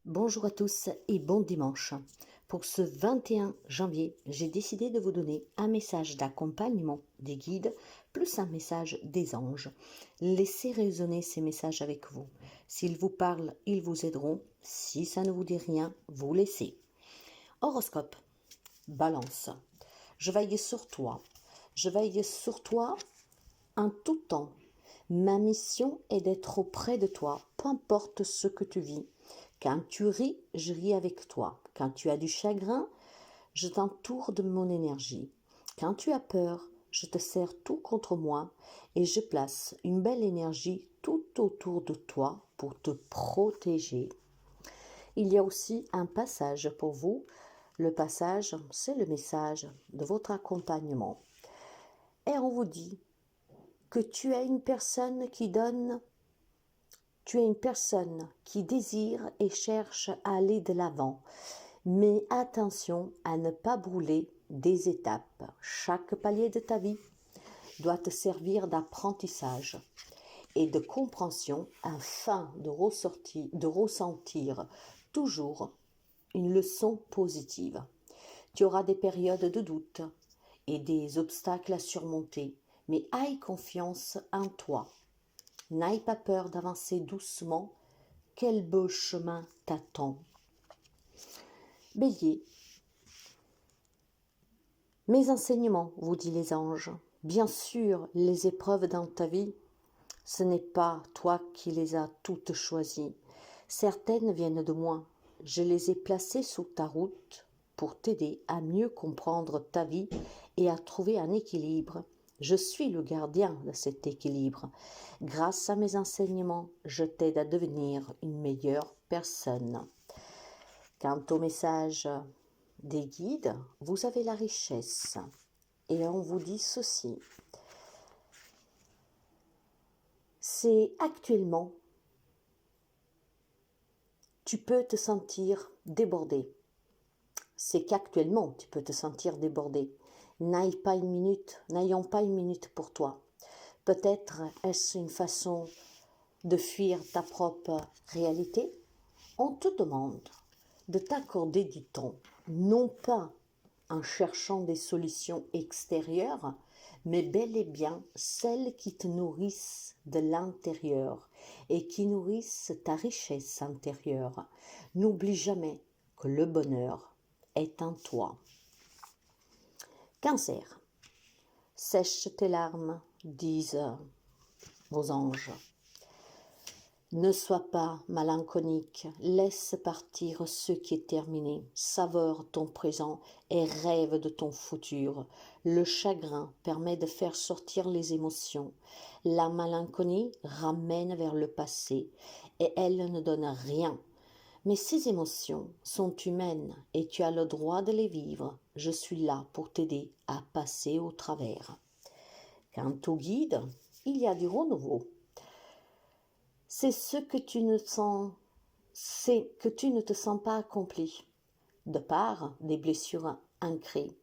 Bonjour à tous et bon dimanche. Pour ce 21 janvier, j'ai décidé de vous donner un message d'accompagnement des guides plus un message des anges. Laissez résonner ces messages avec vous. S'ils vous parlent, ils vous aideront. Si ça ne vous dit rien, vous laissez. Horoscope. Balance. Je veille sur toi. Je veille sur toi en tout temps. Ma mission est d'être auprès de toi, peu importe ce que tu vis. Quand tu ris, je ris avec toi. Quand tu as du chagrin, je t'entoure de mon énergie. Quand tu as peur, je te serre tout contre moi et je place une belle énergie tout autour de toi pour te protéger. Il y a aussi un passage pour vous. Le passage, c'est le message de votre accompagnement. Et on vous dit que tu es une personne qui donne, tu es une personne qui désire et cherche à aller de l'avant. Mais attention à ne pas brûler des étapes. Chaque palier de ta vie doit te servir d'apprentissage et de compréhension afin de ressentir toujours une leçon positive. Tu auras des périodes de doute et des obstacles à surmonter, mais aie confiance en toi. N'aie pas peur d'avancer doucement. Quel beau chemin t'attend. Bélier. Mes enseignements, vous dit les anges. Bien sûr, les épreuves dans ta vie, ce n'est pas toi qui les as toutes choisies. Certaines viennent de moi. Je les ai placées sur ta route pour t'aider à mieux comprendre ta vie et à trouver un équilibre. Je suis le gardien de cet équilibre. Grâce à mes enseignements, je t'aide à devenir une meilleure personne. Quant au message des guides, vous avez la richesse. Et on vous dit ceci. C'est actuellement, tu peux te sentir débordé. C'est qu'actuellement, tu peux te sentir débordé. N'ayons pas une minute pour toi. Peut-être est-ce une façon de fuir ta propre réalité. On te demande de t'accorder du temps, non pas en cherchant des solutions extérieures, mais bel et bien celles qui te nourrissent de l'intérieur et qui nourrissent ta richesse intérieure. N'oublie jamais que le bonheur est en toi. Cancer. Sèche tes larmes, disent vos anges. Ne sois pas mélancolique, laisse partir ce qui est terminé, saveur ton présent et rêve de ton futur. Le chagrin permet de faire sortir les émotions. La mélancolie ramène vers le passé et elle ne donne rien. Mais ces émotions sont humaines et tu as le droit de les vivre. Je suis là pour t'aider à passer au travers. Quant au guide, il y a du renouveau. C'est ce que tu ne te sens pas accompli, de part des blessures ancrées,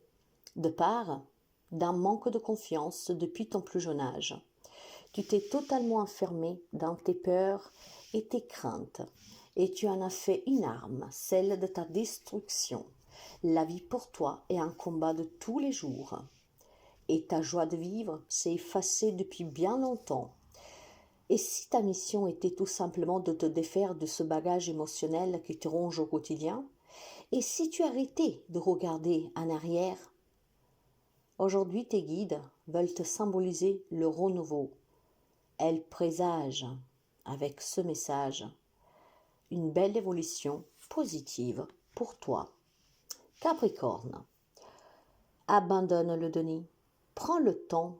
de part d'un manque de confiance depuis ton plus jeune âge. Tu t'es totalement enfermé dans tes peurs et tes craintes, et tu en as fait une arme, celle de ta destruction. La vie pour toi est un combat de tous les jours, et ta joie de vivre s'est effacée depuis bien longtemps. Et si ta mission était tout simplement de te défaire de ce bagage émotionnel qui te ronge au quotidien, et si tu arrêtais de regarder en arrière, aujourd'hui tes guides veulent te symboliser le renouveau. Elles présagent, avec ce message, une belle évolution positive pour toi. Capricorne, abandonne le déni, prends le temps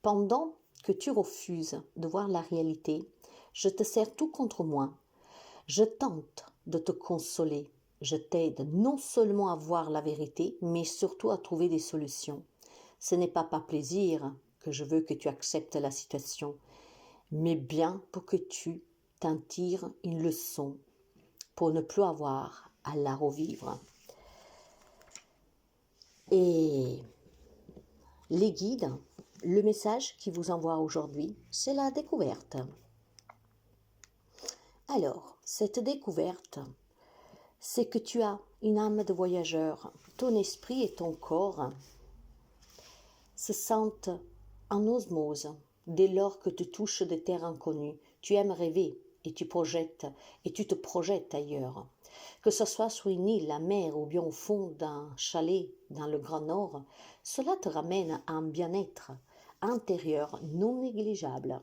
pendant que tu refuses de voir la réalité, je te serre tout contre moi. Je tente de te consoler. Je t'aide non seulement à voir la vérité, mais surtout à trouver des solutions. Ce n'est pas par plaisir que je veux que tu acceptes la situation, mais bien pour que tu t'en tires une leçon, pour ne plus avoir à la revivre. Et les guides, le message qu'ils vous envoient aujourd'hui, c'est la découverte. Alors, cette découverte, c'est que tu as une âme de voyageur. Ton esprit et ton corps se sentent en osmose dès lors que tu touches des terres inconnues. Tu aimes rêver et tu te projettes ailleurs. Que ce soit sur une île, la mer ou bien au fond d'un chalet dans le Grand Nord, cela te ramène à un bien-être intérieur non négligeable.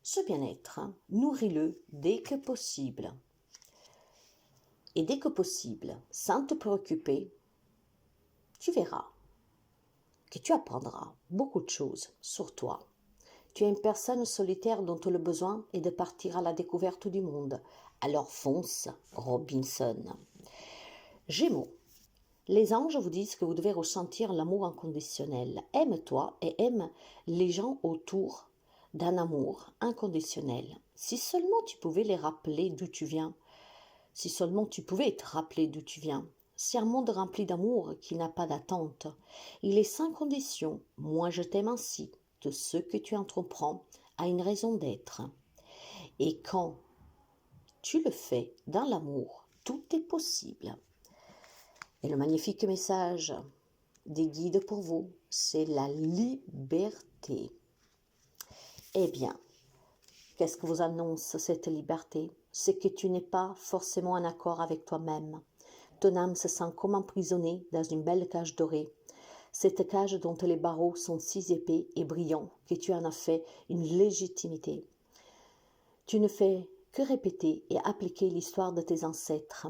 Ce bien-être, nourris-le dès que possible. Et dès que possible, sans te préoccuper, tu verras que tu apprendras beaucoup de choses sur toi. Tu es une personne solitaire dont le besoin est de partir à la découverte du monde. Alors fonce, Robinson. Gémeaux. Les anges vous disent que vous devez ressentir l'amour inconditionnel. Aime-toi et aime les gens autour d'un amour inconditionnel. Si seulement tu pouvais les rappeler d'où tu viens, si seulement tu pouvais te rappeler d'où tu viens. C'est un monde rempli d'amour qui n'a pas d'attente. Il est sans condition. Moi je t'aime ainsi. De ce que tu entreprends a une raison d'être. Et quand tu le fais dans l'amour, tout est possible. Et le magnifique message des guides pour vous, c'est la liberté. Eh bien, qu'est-ce que vous annonce cette liberté? C'est que tu n'es pas forcément en accord avec toi-même. Ton âme se sent comme emprisonnée dans une belle cage dorée. Cette cage dont les barreaux sont si épais et brillants que tu en as fait une légitimité. Tu ne fais que répéter et appliquer l'histoire de tes ancêtres.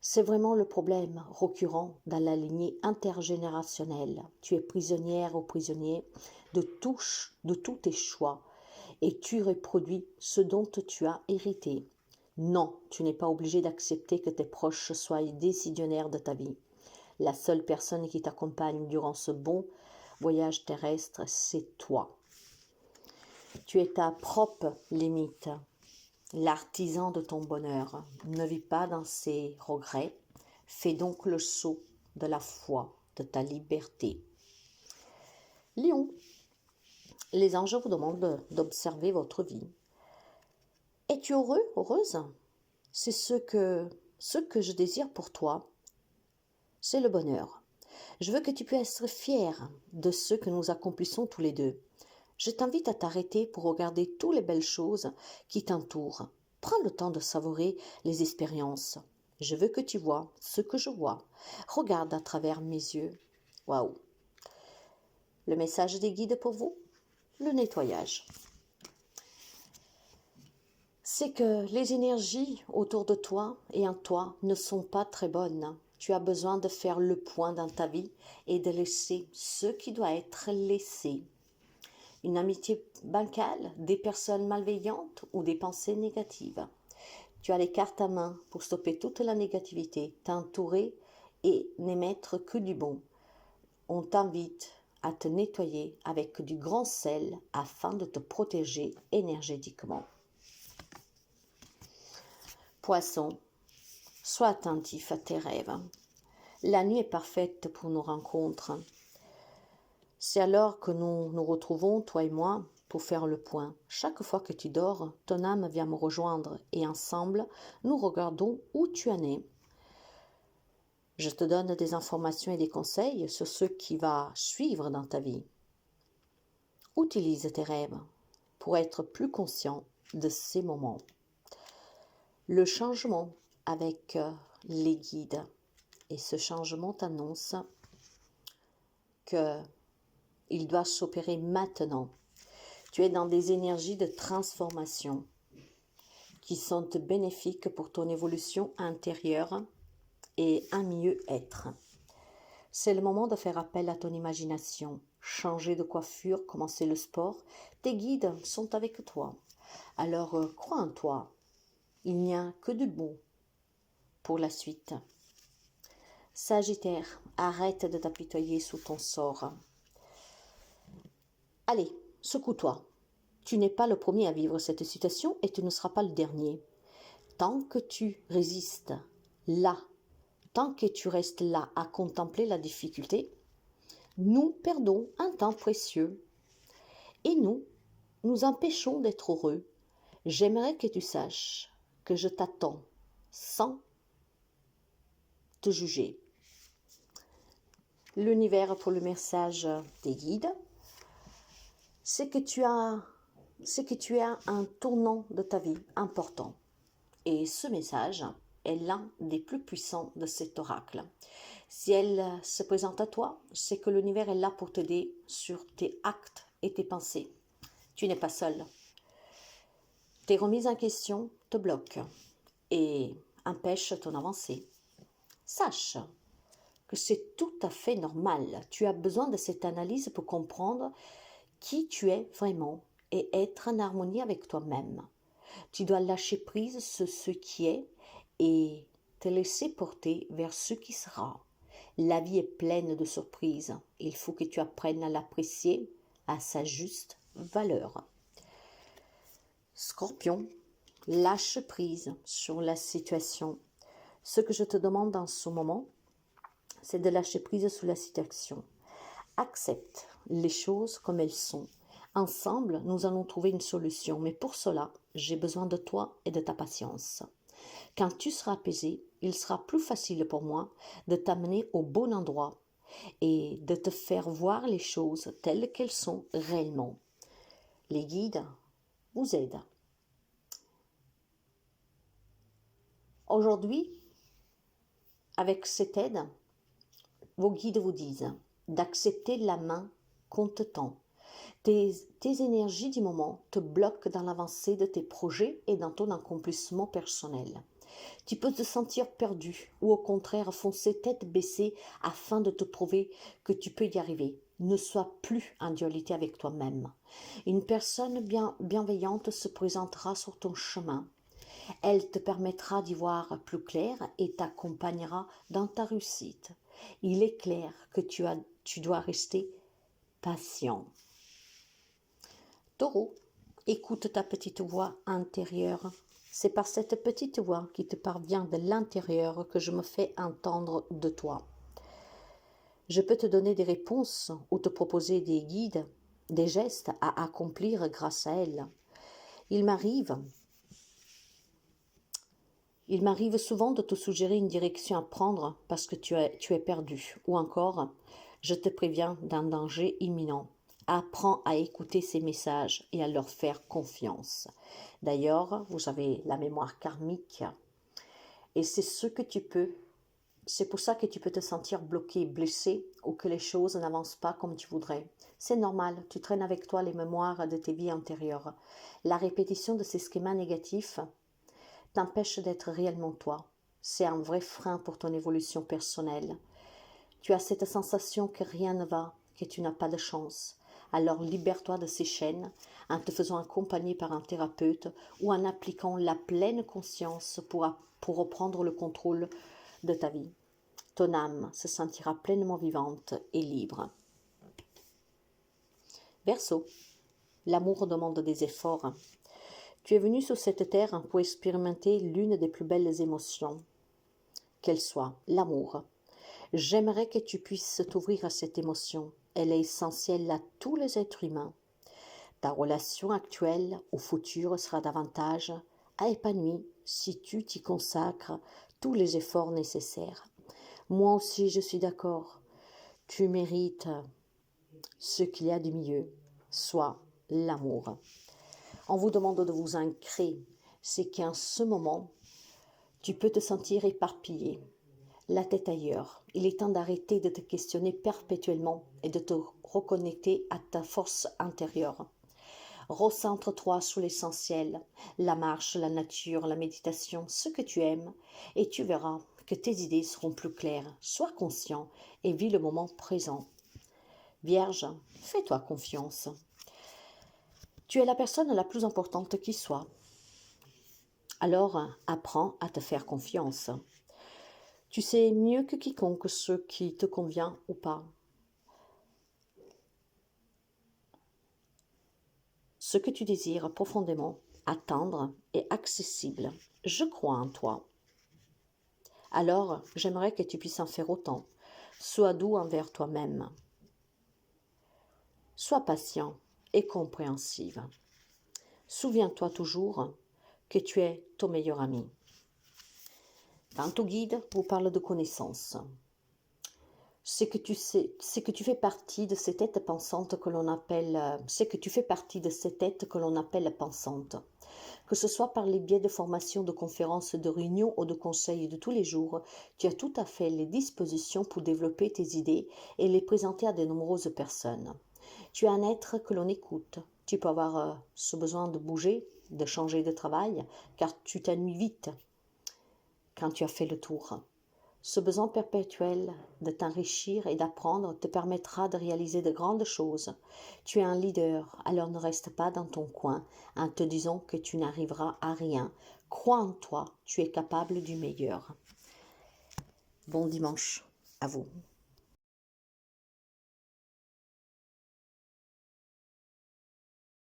C'est vraiment le problème récurrent dans la lignée intergénérationnelle. Tu es prisonnière ou prisonnier de tous tes choix et tu reproduis ce dont tu as hérité. Non, tu n'es pas obligé d'accepter que tes proches soient décisionnaires de ta vie. La seule personne qui t'accompagne durant ce bon voyage terrestre, c'est toi. Tu es ta propre limite, l'artisan de ton bonheur. Ne vis pas dans ses regrets. Fais donc le saut de la foi, de ta liberté. Lion, les anges vous demandent d'observer votre vie. Es-tu heureux, heureuse? C'est ce que je désire pour toi, c'est le bonheur. Je veux que tu puisses être fier de ce que nous accomplissons tous les deux. Je t'invite à t'arrêter pour regarder toutes les belles choses qui t'entourent. Prends le temps de savourer les expériences. Je veux que tu vois ce que je vois. Regarde à travers mes yeux. Waouh! Le message des guides pour vous, le nettoyage. C'est que les énergies autour de toi et en toi ne sont pas très bonnes. Tu as besoin de faire le point dans ta vie et de laisser ce qui doit être laissé. Une amitié bancale, des personnes malveillantes ou des pensées négatives. Tu as les cartes à main pour stopper toute la négativité, t'entourer et n'émettre que du bon. On t'invite à te nettoyer avec du grand sel afin de te protéger énergétiquement. Poisson, sois attentif à tes rêves. La nuit est parfaite pour nos rencontres. C'est alors que nous nous retrouvons, toi et moi, pour faire le point. Chaque fois que tu dors, ton âme vient me rejoindre et ensemble, nous regardons où tu en es. Je te donne des informations et des conseils sur ce qui va suivre dans ta vie. Utilise tes rêves pour être plus conscient de ces moments. Le changement avec les guides. Et ce changement t'annonce qu'il doit s'opérer maintenant. Tu es dans des énergies de transformation qui sont bénéfiques pour ton évolution intérieure et un mieux-être. C'est le moment de faire appel à ton imagination, changer de coiffure, commencer le sport. Tes guides sont avec toi. Alors crois en toi. Il n'y a que du bon pour la suite. Sagittaire, arrête de t'apitoyer sous ton sort. Allez, secoue-toi. Tu n'es pas le premier à vivre cette situation et tu ne seras pas le dernier. Tant que tu résistes là, tant que tu restes là à contempler la difficulté, nous perdons un temps précieux et nous empêchons d'être heureux. J'aimerais que tu saches que je t'attends sans te juger. L'univers pour le message des guides, c'est que tu as un tournant de ta vie important. Et ce message est l'un des plus puissants de cet oracle. Si elle se présente à toi, c'est que l'univers est là pour t'aider sur tes actes et tes pensées. Tu n'es pas seul. Tes remises en question te bloquent et empêchent ton avancée. Sache que c'est tout à fait normal. Tu as besoin de cette analyse pour comprendre qui tu es vraiment et être en harmonie avec toi-même. Tu dois lâcher prise sur ce qui est et te laisser porter vers ce qui sera. La vie est pleine de surprises. Il faut que tu apprennes à l'apprécier à sa juste valeur. Scorpion, lâche prise sur la situation. Ce que je te demande en ce moment, c'est de lâcher prise sur la situation. Accepte les choses comme elles sont. Ensemble, nous allons trouver une solution, mais pour cela, j'ai besoin de toi et de ta patience. Quand tu seras apaisé, il sera plus facile pour moi de t'amener au bon endroit et de te faire voir les choses telles qu'elles sont réellement. Les guides vous aident. Aujourd'hui, avec cette aide, vos guides vous disent d'accepter la main qu'on te tend. Tes énergies du moment te bloquent dans l'avancée de tes projets et dans ton accomplissement personnel. Tu peux te sentir perdu ou au contraire foncer tête baissée afin de te prouver que tu peux y arriver. Ne sois plus en dualité avec toi-même. Une personne bienveillante se présentera sur ton chemin. Elle te permettra d'y voir plus clair et t'accompagnera dans ta réussite. Il est clair que tu dois rester patient. Taureau, écoute ta petite voix intérieure. C'est par cette petite voix qui te parvient de l'intérieur que je me fais entendre de toi. Je peux te donner des réponses ou te proposer des guides, des gestes à accomplir grâce à elle. Il m'arrive souvent de te suggérer une direction à prendre parce que tu es perdu. Ou encore, je te préviens d'un danger imminent. Apprends à écouter ces messages et à leur faire confiance. D'ailleurs, vous avez la mémoire karmique et c'est pour ça que tu peux te sentir bloqué, blessé ou que les choses n'avancent pas comme tu voudrais. C'est normal, tu traînes avec toi les mémoires de tes vies antérieures. La répétition de ces schémas négatifs t'empêche d'être réellement toi. C'est un vrai frein pour ton évolution personnelle. Tu as cette sensation que rien ne va, que tu n'as pas de chance. Alors libère-toi de ces chaînes en te faisant accompagner par un thérapeute ou en appliquant la pleine conscience pour reprendre le contrôle de ta vie. Ton âme se sentira pleinement vivante et libre. Verseau, l'amour demande des efforts. Tu es venu sur cette terre pour expérimenter l'une des plus belles émotions, qu'elle soit l'amour. J'aimerais que tu puisses t'ouvrir à cette émotion. Elle est essentielle à tous les êtres humains. Ta relation actuelle ou future sera davantage épanouie si tu t'y consacres tous les efforts nécessaires. Moi aussi, je suis d'accord. Tu mérites ce qu'il y a de mieux, soit l'amour. On vous demande de vous ancrer. C'est qu'en ce moment, tu peux te sentir éparpillé, la tête ailleurs. Il est temps d'arrêter de te questionner perpétuellement et de te reconnecter à ta force intérieure. Recentre-toi sur l'essentiel, la marche, la nature, la méditation, ce que tu aimes, et tu verras que tes idées seront plus claires. Sois conscient et vis le moment présent. Vierge, fais-toi confiance. Tu es la personne la plus importante qui soit. Alors, apprends à te faire confiance. Tu sais mieux que quiconque ce qui te convient ou pas. Ce que tu désires profondément, attendre et accessible. Je crois en toi. Alors, j'aimerais que tu puisses en faire autant. Sois doux envers toi-même. Sois patient et compréhensive. Souviens-toi toujours que tu es ton meilleur ami. Quand ton guide vous parle de connaissance, c'est que tu sais, c'est que tu fais partie de ces têtes pensantes que l'on appelle, c'est que tu fais partie de ces têtes que l'on appelle pensantes. Que ce soit par les biais de formations, de conférences, de réunions ou de conseils de tous les jours, tu as tout à fait les dispositions pour développer tes idées et les présenter à de nombreuses personnes. Tu es un être que l'on écoute. Tu peux avoir ce besoin de bouger, de changer de travail, car tu t'ennuies vite quand tu as fait le tour. Ce besoin perpétuel de t'enrichir et d'apprendre te permettra de réaliser de grandes choses. Tu es un leader, alors ne reste pas dans ton coin en te disant que tu n'arriveras à rien. Crois en toi, tu es capable du meilleur. Bon dimanche à vous.